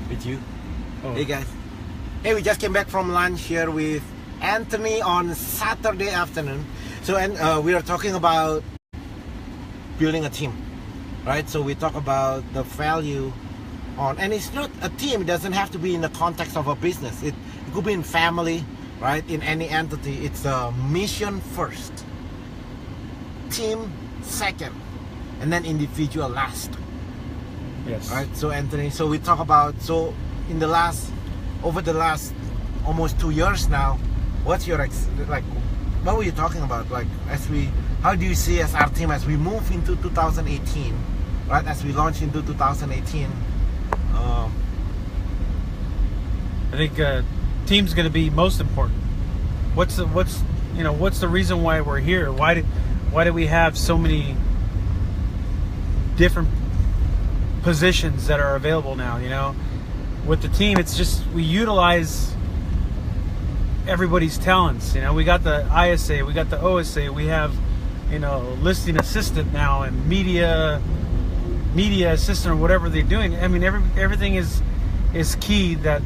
with you. Oh. Hey guys. Hey, we just came back from lunch here with Anthony on Saturday afternoon. So, and we are talking about building a team, right? So we talk about the value on, and it's not a team. It doesn't have to be in the context of a business. It could be in family, right? In any entity, it's a mission first, team second, and then individual last. Yes. Right. So Anthony, so we talk about, so in the last, over the last almost 2 years now, what's your like? What were you talking about? Like, as we, how do you see as our team as we move into 2018, right? As we launch into 2018. I think team's going to be most important. What's the reason why we're here? Why do we have so many different positions that are available now? You know, with the team, it's just we utilize everybody's talents. You know, we got the ISA, we got the OSA, we have, you know, listing assistant now and media assistant or whatever they're doing. I mean, everything is key that.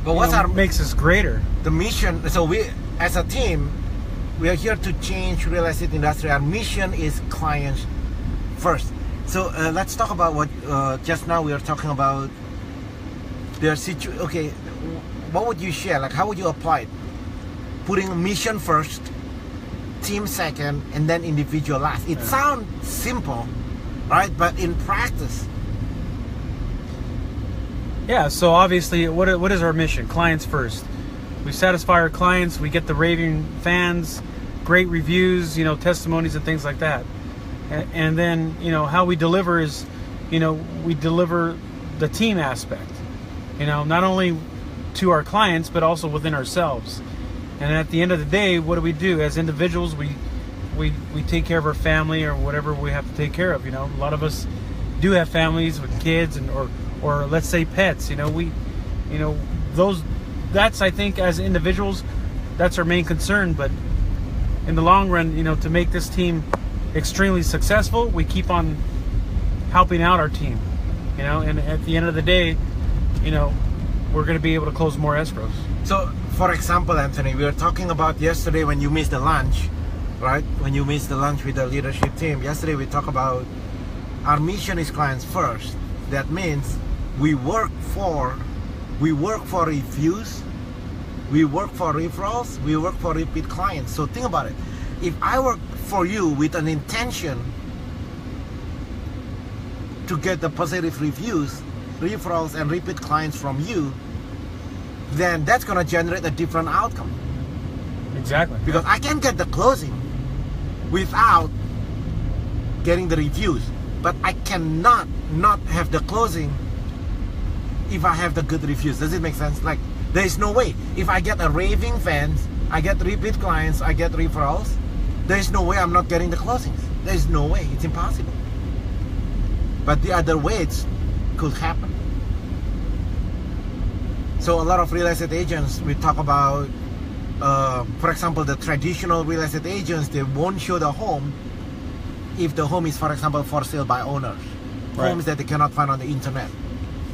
But what's our makes us greater? The mission. So we, as a team, we are here to change real estate industry. Our mission is clients first. So let's talk about what just now we are talking about. Their situation. Okay, what would you share? Like, how would you apply it? Putting mission first, team second, and then individual last. It sounds simple, right? But in practice. Yeah, so obviously, what is our mission? Clients first. We satisfy our clients. We get the raving fans, great reviews, you know, testimonies and things like that. And then, you know, how we deliver is, you know, we deliver the team aspect. You know, not only to our clients, but also within ourselves. And at the end of the day, what do? As individuals, we take care of our family or whatever we have to take care of. You know, a lot of us do have families with kids and or let's say pets. You know, that's, I think, as individuals, that's our main concern. But in the long run, you know, to make this team extremely successful, we keep on helping out our team. You know, and at the end of the day, you know, we're going to be able to close more escrows. So, for example, Anthony, we were talking about yesterday when you missed the lunch, right? When you missed the lunch with the leadership team. Yesterday we talked about our mission is clients first. That means we work for reviews, we work for referrals, we work for repeat clients. So think about it. If I work for you with an intention to get the positive reviews, referrals, and repeat clients from you, then that's going to generate a different outcome. Exactly. Because I can get the closing without getting the reviews, but I cannot not have the closing if I have the good reviews. Does it make sense? Like, there is no way. If I get a raving fans, I get repeat clients, I get referrals, there is no way I'm not getting the closings. There is no way. It's impossible. But the other way it could happen. So a lot of real estate agents, we talk about, for example, the traditional real estate agents, they won't show the home if the home is, for example, for sale by owners. Right. Homes that they cannot find on the internet.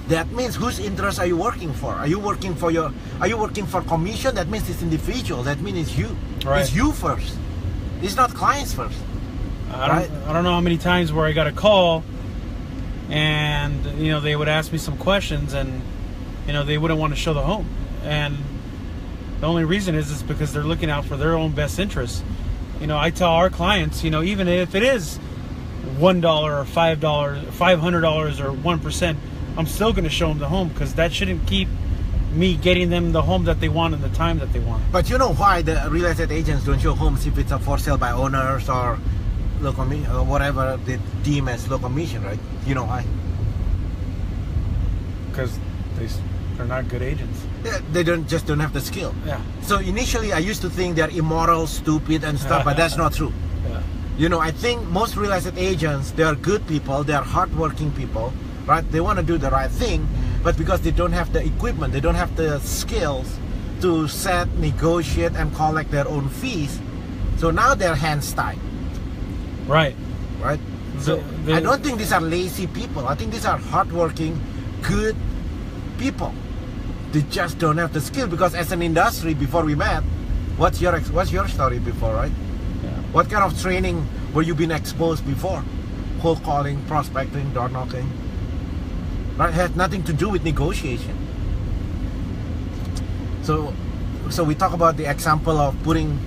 That means whose interest are you working for? Are you working for commission? That means it's individual. That means it's you. Right. It's you first. It's not clients first. I don't know how many times where I got a call and, you know, they would ask me some questions and, you know, they wouldn't want to show the home. And the only reason is because they're looking out for their own best interests. You know, I tell our clients, you know, even if it is $1 or $5, $500 or 1%, I'm still going to show them the home, because that shouldn't keep me getting them the home that they want and the time that they want. But you know why the real estate agents don't show homes if it's a for sale by owners or local or whatever they deem as local commission, right? You know why? Because they're not good agents. They don't have the skill. Yeah. So initially I used to think they're immoral, stupid and stuff, but that's not true. Yeah. You know, I think most real estate agents, they are good people, they are hardworking people, right? They want to do the right thing, but because they don't have the equipment, they don't have the skills to set, negotiate, and collect their own fees. So now their hands tied. Right. Right? So I don't think these are lazy people. I think these are hardworking, good people. They just don't have the skill, because as an industry, before we met, what's your story before, right? Yeah. What kind of training were you been exposed before? Cold calling, prospecting, door knocking, right? It had nothing to do with negotiation. So we talk about the example of putting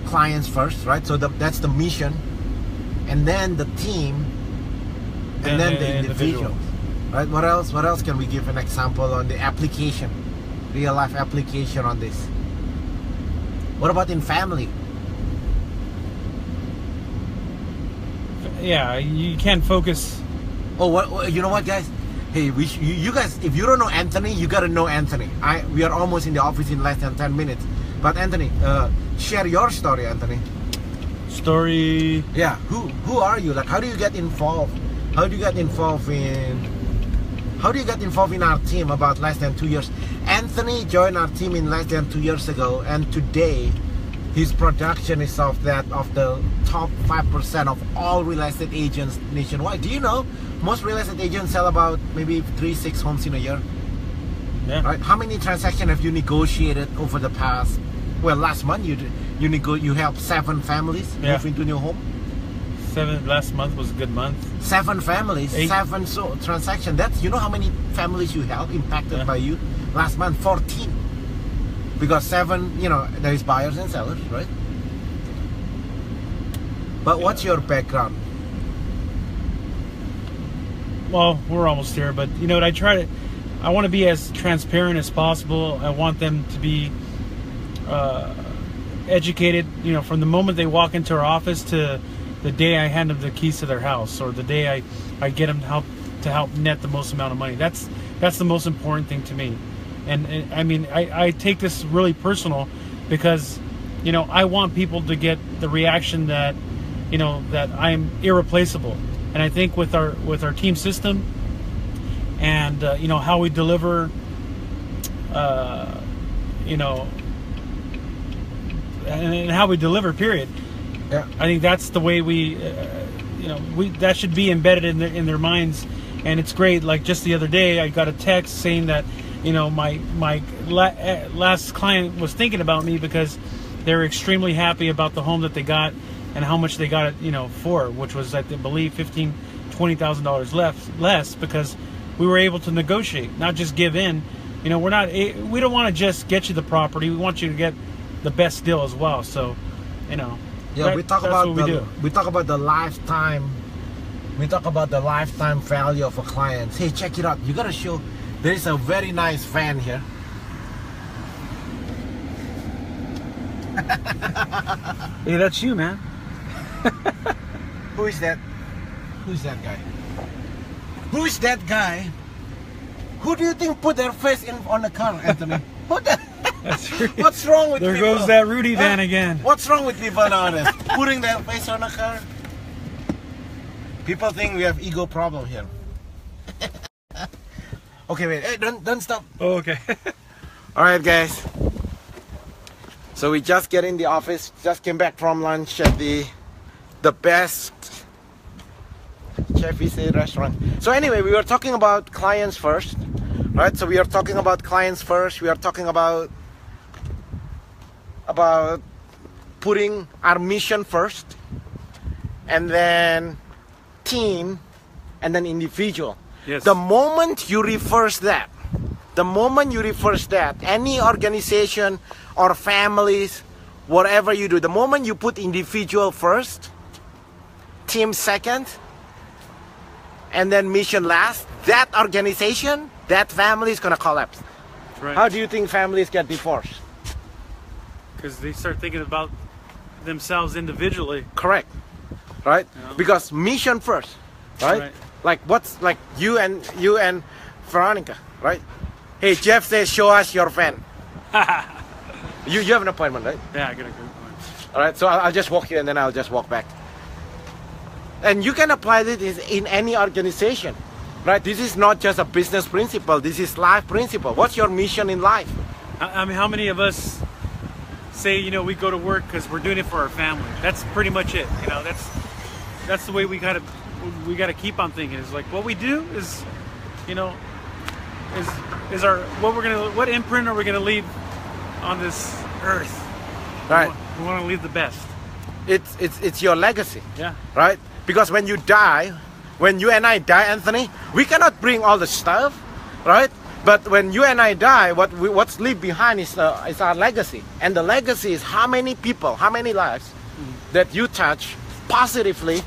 clients first, right? So that's the mission, and then the team, and then the individual, right? What else can we give an example on the application, real life application on this? What about in family? Yeah, you can't focus. Oh, what you know what, guys? Hey, you guys, if you don't know Anthony, you gotta know Anthony. We are almost in the office in less than 10 minutes. But Anthony, share your story, Anthony. Story. Yeah, who are you? Like, how do you get involved? How do you get involved in our team about less than 2 years? Anthony joined our team in less than 2 years ago, and today his production is of the top 5% of all real estate agents nationwide. Do you know most real estate agents sell about maybe 3-6 homes in a year? Yeah. Right? How many transactions have you negotiated over the past? Well, last month you helped 7 families move into new home. 7 last month was a good month. 7 families, 8. 7 transactions. That's, you know how many families you helped impacted by you last month? 14. Because 7, there is buyers and sellers, right? But what's your background? Well, we're almost here, but you know what? I want to be as transparent as possible. I want them to be educated, from the moment they walk into our office to the day I hand them the keys to their house, or the day I get them to help net the most amount of money. That's the most important thing to me. And I mean, I take this really personal, because I want people to get the reaction that that I'm irreplaceable. And I think with our team system and how we deliver, and how we deliver, period. Yeah. I think that's the way we that should be embedded in their minds. And it's great. Like just the other day, I got a text saying that my last client was thinking about me because they're extremely happy about the home that they got and how much they got it for, which was, I believe, $15,000-$20,000 less, because we were able to negotiate, not just give in. We don't want to just get you the property. We want you to get the best deal as well. So, we talk about the lifetime. We talk about the lifetime value of a client. Hey, check it out. You gotta show. There is a very nice van here. Hey, that's you, man. Who is that? Who's that guy? Who is that guy? Who do you think put their face on the car, Anthony? What's wrong with there people? Goes that Rudy van again. What's wrong with people nowadays? Putting their face on a car? People think we have ego problem here. Okay, wait. Hey, don't stop. Oh, okay. All right, guys. So we just get in the office. Just came back from lunch at the best Chef Vise restaurant. So anyway, we were talking about clients first, right? So we are talking about clients first. We are talking about putting our mission first, and then team, and then individual. Yes. The moment you reverse that, any organization or families, whatever you do, the moment you put individual first, team second, and then mission last, that organization, that family is gonna collapse. Right. How do you think families get divorced? Because they start thinking about themselves individually. Correct. Right? Yeah. Because mission first, right? Like you and Veronica, right? Hey, Jeff says, show us your van. You have an appointment, right? Yeah, I got a good one. All right, so I'll just walk here and then I'll just walk back. And you can apply this in any organization, right? This is not just a business principle. This is life principle. What's your mission in life? I mean, how many of us say, we go to work because we're doing it for our family? That's pretty much it. That's the way we gotta keep on thinking. It's like what we do is, is our what imprint are we gonna leave on this earth? Right. We want to leave the best. It's your legacy. Yeah. Right? Because when you die, when you and I die, Anthony, we cannot bring all the stuff, right? But when you and I die, what's left behind is our legacy, and the legacy is how many people, how many lives that you touch positively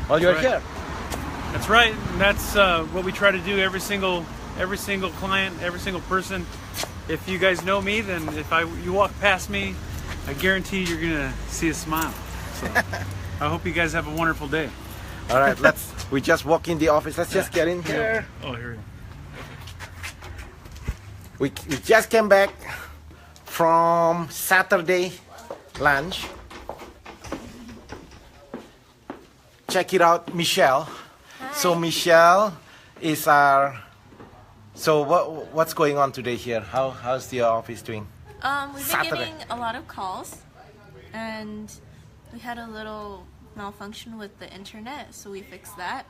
while you're here. That's right. And that's what we try to do. Every single client, every single person. If you guys know me, then if you walk past me, I guarantee you're gonna see a smile. So I hope you guys have a wonderful day. All right, we just walk in the office. Let's just get in here. Oh, here we just came back from Saturday lunch. Check it out, Michelle. Hi. So Michelle is our. So what's going on today here? How's the office doing? We've Saturday. been getting a lot of calls, and we had a little malfunction with the internet, so we fixed that.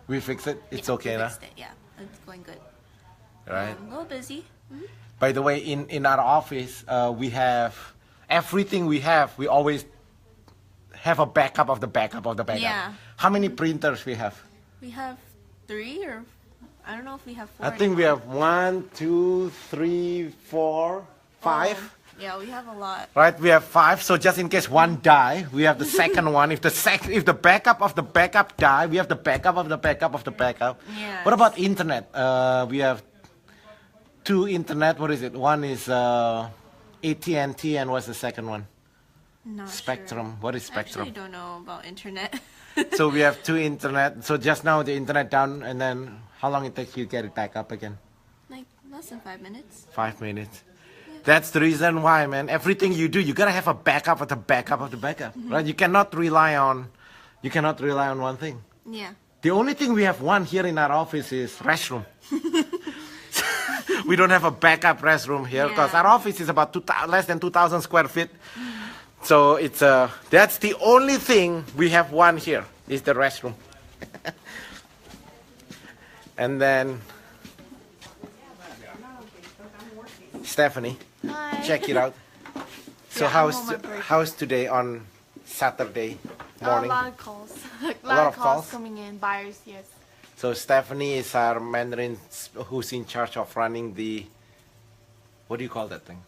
We fixed it. It's Yeah, okay we now. fixed it. Yeah, it's going good. Right. A little busy. By the way, in our office, we have everything we have. We always have a backup of the backup of the backup. Yeah. How many printers we have? We have 3, or I don't know if we have 4. I think we have 1, 2, 3, 4, 5. Yeah, we have a lot. Right, we have 5. So just in case one die, we have the second one. If the backup of the backup die, we have the backup of the backup of the backup. Yes. What about internet? We have 2 internet. What is it? One is AT&T, and what's the second one? Not Spectrum. Sure. What is I Spectrum? actually don't know about internet. So we have 2 internet. So just now the internet down, and then how long it takes you to get it back up again? Like less than 5 minutes. 5 minutes. That's the reason why, man. Everything you do, you gotta have a backup of the backup of the backup, right? You cannot rely on one thing. Yeah. The only thing we have one here in our office is restroom. We don't have a backup restroom here because Yeah. our office is about less than 2,000 square feet. So it's that's the only thing we have one here is the restroom. And then Stephanie, Hi. check it out. So Yeah, I'm on my break. how's today on Saturday morning? A lot of calls. a lot of calls? coming in. Buyers, yes. So Stephanie is our Mandarin who's in charge of running the, what do you call that thing?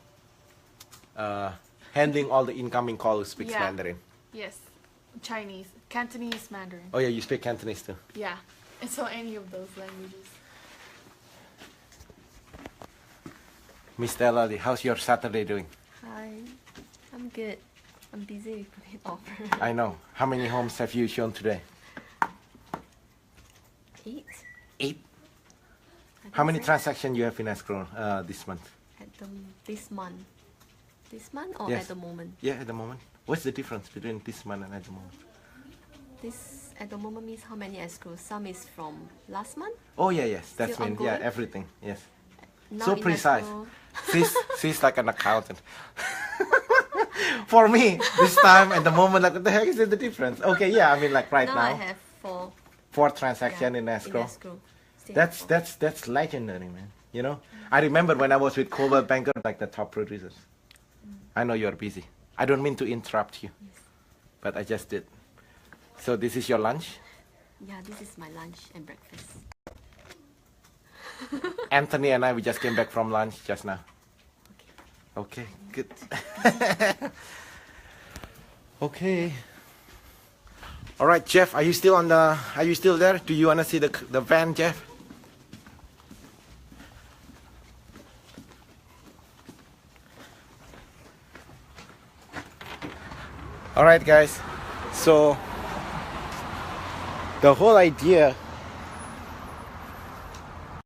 Handling all the incoming calls who speaks Yeah. Mandarin. Yes. Chinese, Cantonese, Mandarin. Oh yeah, you speak Cantonese too. Yeah. And so any of those languages. Miss Stella, how's your Saturday doing? Hi, I'm good. I'm busy with putting offer. I know. How many homes have you shown today? 8. 8. I How think many so. transactions you have in escrow this month? This month? This month or Yes. at the moment? Yeah, at the moment. What's the difference between this month and at the moment? This at the moment means how many escrows? Some is from last month. Oh yeah, yes. That's Still mean yeah, ongoing? everything. Yes. Now So in precise. escrow- She's like an accountant. For me, this time at the moment, like what the heck is the difference? Okay, yeah, I mean like right now now, I have 4 4 transactions in escrow. Still have four. That's legendary, man. You know, I remember when I was with Coldwell Banker, like the top producers. I know you're busy. I don't mean to interrupt you, but I just did. So this is your lunch. Yeah, this is my lunch and breakfast. Anthony and I, we just came back from lunch just now. Okay, good. Okay. All right, Jeff, are you still there? Do you want to see the van, Jeff? All right, guys. So the whole idea